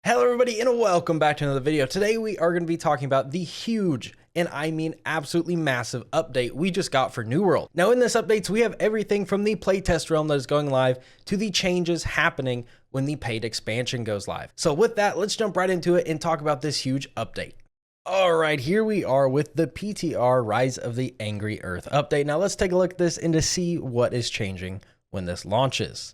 Hello everybody and welcome back to another video. Today we are going to be talking about the huge, and I mean absolutely massive update we just got for New World. Now in this update we have everything from the playtest realm that is going live to the changes happening when the paid expansion goes live. So with that, let's jump right into it and talk about this huge update. Alright, here we are with the PTR Rise of the Angry Earth update. Now let's take a look at this and to see what is changing when this launches.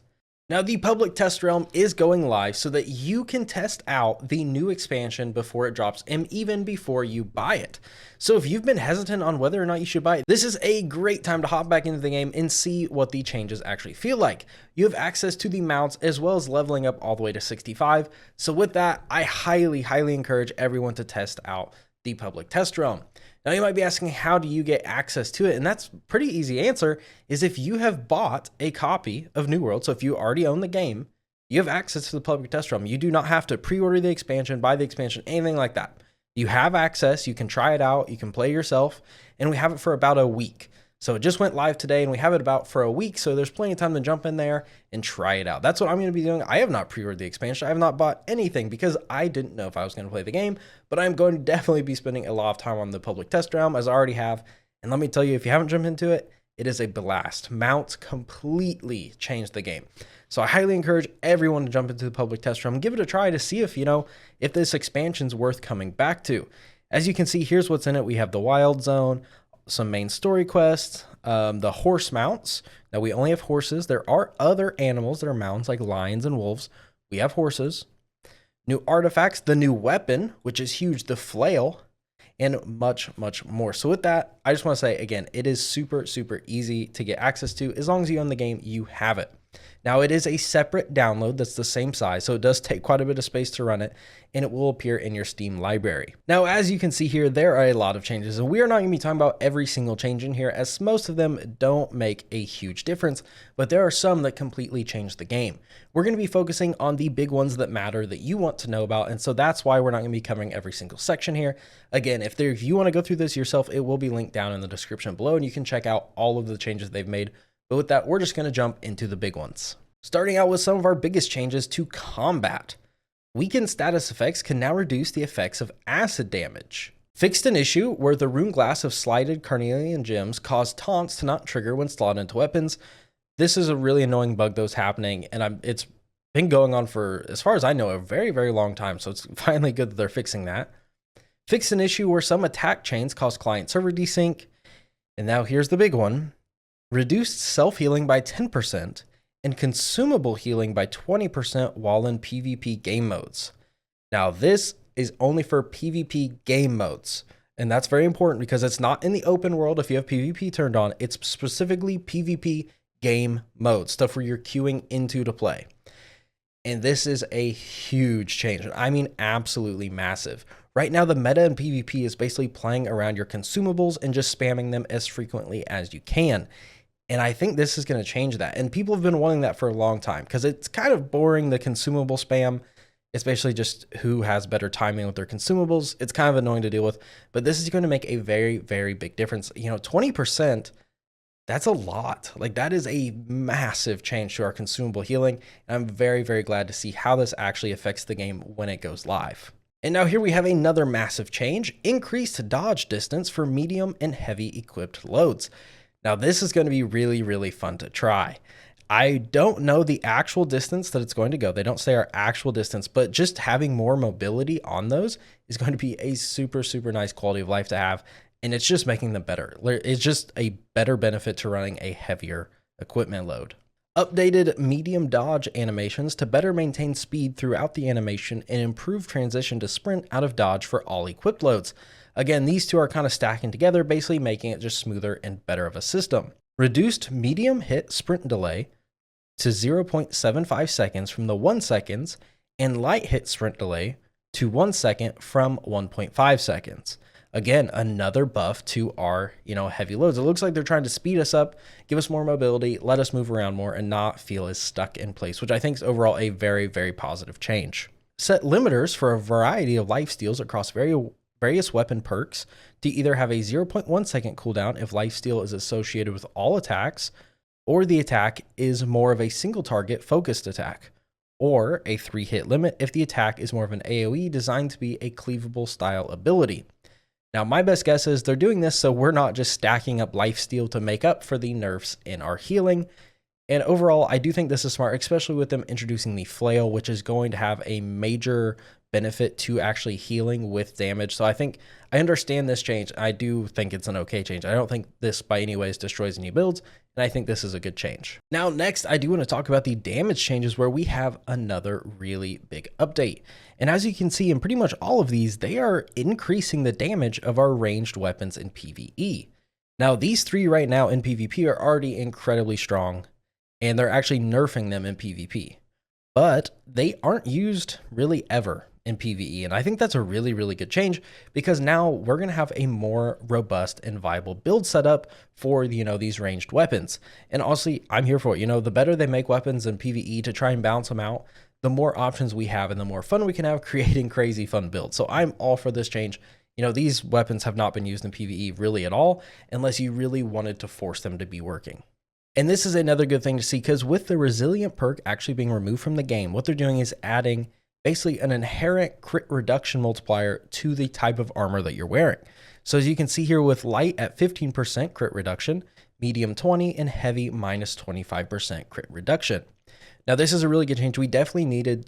Now, the public test realm is going live so that you can test out the new expansion before it drops and even before you buy it. So if you've been hesitant on whether or not you should buy it, this is a great time to hop back into the game and see what the changes actually feel like. You have access to the mounts as well as leveling up all the way to 65. So with that, I highly encourage everyone to test out the public test realm. Now you might be asking, how do you get access to it? And that's pretty easy answer is if you have bought a copy of New World. So if you already own the game, you have access to the public test realm. You do not have to pre-order the expansion, buy the expansion, anything like that. You have access, you can try it out, you can play yourself, and we have it for about a week. So it just went live today and we have it about for a week. So there's plenty of time to jump in there and try it out. That's what I'm going to be doing. I have not pre-ordered the expansion. I have not bought anything because I didn't know if I was going to play the game, but I'm going to definitely be spending a lot of time on the public test realm as I already have. And let me tell you, if you haven't jumped into it, it is a blast. Mounts completely changed the game. So I highly encourage everyone to jump into the public test realm, give it a try to see if, if this expansion's worth coming back to. As you can see, here's what's in it. We have the wild zone, some main story quests, the horse mounts. Now we only have horses. There are other animals that are mounts like lions and wolves. We have horses. New artifacts, the new weapon, which is huge, the flail, and much more. So with that, I just want to say again, it is super easy to get access to. As long as you own the game, you have it. Now it is a separate download that's the same size, so it does take quite a bit of space to run it, and it will appear in your Steam library. Now, as you can see here, there are a lot of changes, and we are not going to be talking about every single change in here, as most of them don't make a huge difference, but there are some that completely change the game. We're going to be focusing on the big ones that matter that you want to know about, and so that's why we're not going to be covering every single section here. Again, if you want to go through this yourself, it will be linked down in the description below, and you can check out all of the changes they've made. But with that, we're just going to jump into the big ones. Starting out with some of our biggest changes to combat. Weakened status effects can now reduce the effects of acid damage. Fixed an issue where the rune glass of slighted carnelian gems caused taunts to not trigger when slotted into weapons. This is a really annoying bug that was happening, and it's been going on for, as far as I know, a very long time, so it's finally good that they're fixing that. Fixed an issue where some attack chains cause client server desync. And now here's the big one. Reduced self-healing by 10% and consumable healing by 20% while in PvP game modes. Now this is only for PvP game modes, and that's very important because it's not in the open world. If you have PvP turned on, it's specifically PvP game mode, stuff where you're queuing into to play. And this is a huge change. I mean, absolutely massive. Right now, the meta in PvP is basically playing around your consumables and just spamming them as frequently as you can. And I think this is going to change that. And people have been wanting that for a long time because it's kind of boring, the consumable spam, especially just who has better timing with their consumables. It's kind of annoying to deal with, but this is going to make a very big difference. 20%, that's a lot. Like, that is a massive change to our consumable healing. And I'm very glad to see how this actually affects the game when it goes live. And now here we have another massive change, increased dodge distance for medium and heavy equipped loads. Now this is going to be really fun to try. I don't know the actual distance that it's going to go. They don't say our actual distance, but just having more mobility on those is going to be a super nice quality of life to have. And it's just making them better. It's just a better benefit to running a heavier equipment load. Updated medium dodge animations to better maintain speed throughout the animation and improve transition to sprint out of dodge for all equipped loads. Again, these two are kind of stacking together, basically making it just smoother and better of a system. Reduced medium hit sprint delay to 0.75 seconds from the 1 seconds, and light hit sprint delay to 1 second from 1.5 seconds. Again, another buff to our, heavy loads. It looks like they're trying to speed us up, give us more mobility, let us move around more, and not feel as stuck in place, which I think is overall a very positive change. Set limiters for a variety of lifesteals across various weapon perks to either have a 0.1 second cooldown if lifesteal is associated with all attacks, or the attack is more of a single target focused attack, or a 3-hit limit if the attack is more of an AoE designed to be a cleavable style ability. Now, my best guess is they're doing this so we're not just stacking up lifesteal to make up for the nerfs in our healing. And overall, I do think this is smart, especially with them introducing the flail, which is going to have a major benefit to actually healing with damage. So I understand this change. I do think it's an okay change. I don't think this by any ways destroys any builds, and I think this is a good change. Now, next, I do want to talk about the damage changes where we have another really big update. And as you can see in pretty much all of these, they are increasing the damage of our ranged weapons in PvE. Now, these three right now in PvP are already incredibly strong, and they're actually nerfing them in PvP. But they aren't used really ever in PvE, and I think that's a really, really good change, because now we're going to have a more robust and viable build setup for, these ranged weapons. And honestly, I'm here for it. The better they make weapons in PvE to try and balance them out, the more options we have and the more fun we can have creating crazy fun builds. So I'm all for this change. These weapons have not been used in PvE really at all, unless you really wanted to force them to be working. And this is another good thing to see, because with the resilient perk actually being removed from the game, what they're doing is adding basically an inherent crit reduction multiplier to the type of armor that you're wearing. So as you can see here, with light at 15% crit reduction, medium 20, and heavy minus 25% crit reduction. Now, this is a really good change. We definitely needed,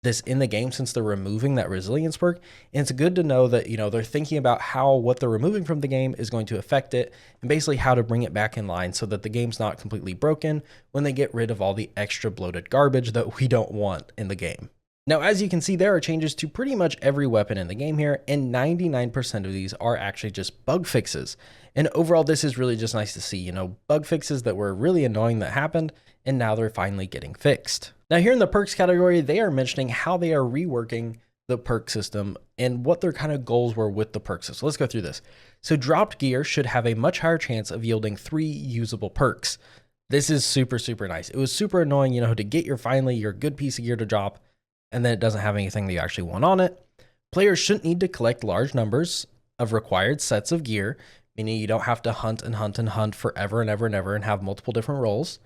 this in the game since they're removing that resilience perk. And it's good to know that, they're thinking about how what they're removing from the game is going to affect it, and basically how to bring it back in line so that the game's not completely broken when they get rid of all the extra bloated garbage that we don't want in the game. Now, as you can see, there are changes to pretty much every weapon in the game here, and 99% of these are actually just bug fixes. And overall, this is really just nice to see, bug fixes that were really annoying that happened, and now they're finally getting fixed. Now, here in the perks category, they are mentioning how they are reworking the perk system and what their kind of goals were with the perk system. Let's go through this. So dropped gear should have a much higher chance of yielding 3 usable perks. This is super, super nice. It was super annoying, to get finally your good piece of gear to drop, and then it doesn't have anything that you actually want on it. Players shouldn't need to collect large numbers of required sets of gear, meaning you don't have to hunt and hunt and hunt forever and ever and ever and have multiple different roles.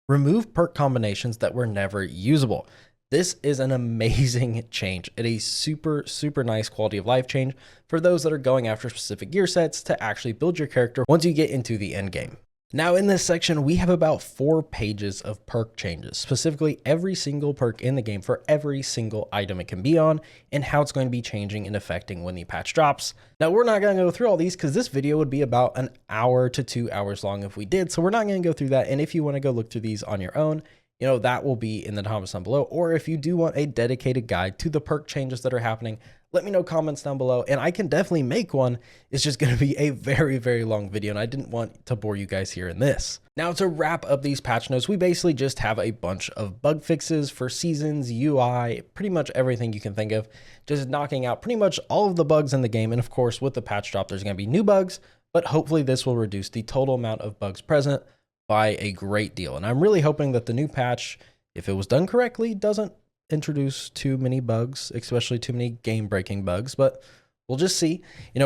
Remove perk combinations that were never usable. This is an amazing change. It is a super, super nice quality of life change for those that are going after specific gear sets to actually build your character once you get into the end game. Now, in this section, we have about 4 pages of perk changes, specifically every single perk in the game for every single item it can be on, and how it's going to be changing and affecting when the patch drops. Now, we're not going to go through all these because this video would be about an hour to 2 hours long if we did, so we're not going to go through that. And if you want to go look through these on your own, that will be in the comments down below. Or if you do want a dedicated guide to the perk changes that are happening, let me know comments down below, and I can definitely make one. It's just going to be a very, very long video, and I didn't want to bore you guys here in this. Now, to wrap up these patch notes, we basically just have a bunch of bug fixes for seasons, UI, pretty much everything you can think of, just knocking out pretty much all of the bugs in the game. And of course, with the patch drop, there's going to be new bugs, but hopefully this will reduce the total amount of bugs present by a great deal. And I'm really hoping that the new patch, if it was done correctly, doesn't introduce too many bugs, especially too many game-breaking bugs, but we'll just see.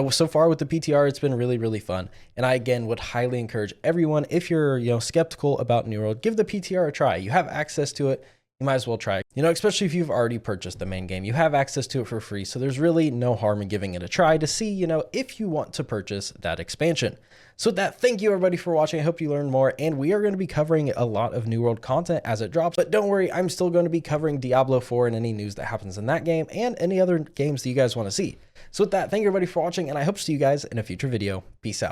So far with the PTR, it's been really, really fun. And I, again, would highly encourage everyone, if you're, skeptical about New World, give the PTR a try. You have access to it. You might as well try it. Especially if you've already purchased the main game, you have access to it for free. So there's really no harm in giving it a try to see, if you want to purchase that expansion. So with that, thank you everybody for watching. I hope you learned more, and we are going to be covering a lot of New World content as it drops, but don't worry, I'm still going to be covering Diablo 4 and any news that happens in that game and any other games that you guys want to see. So with that, thank you everybody for watching, and I hope to see you guys in a future video. Peace out.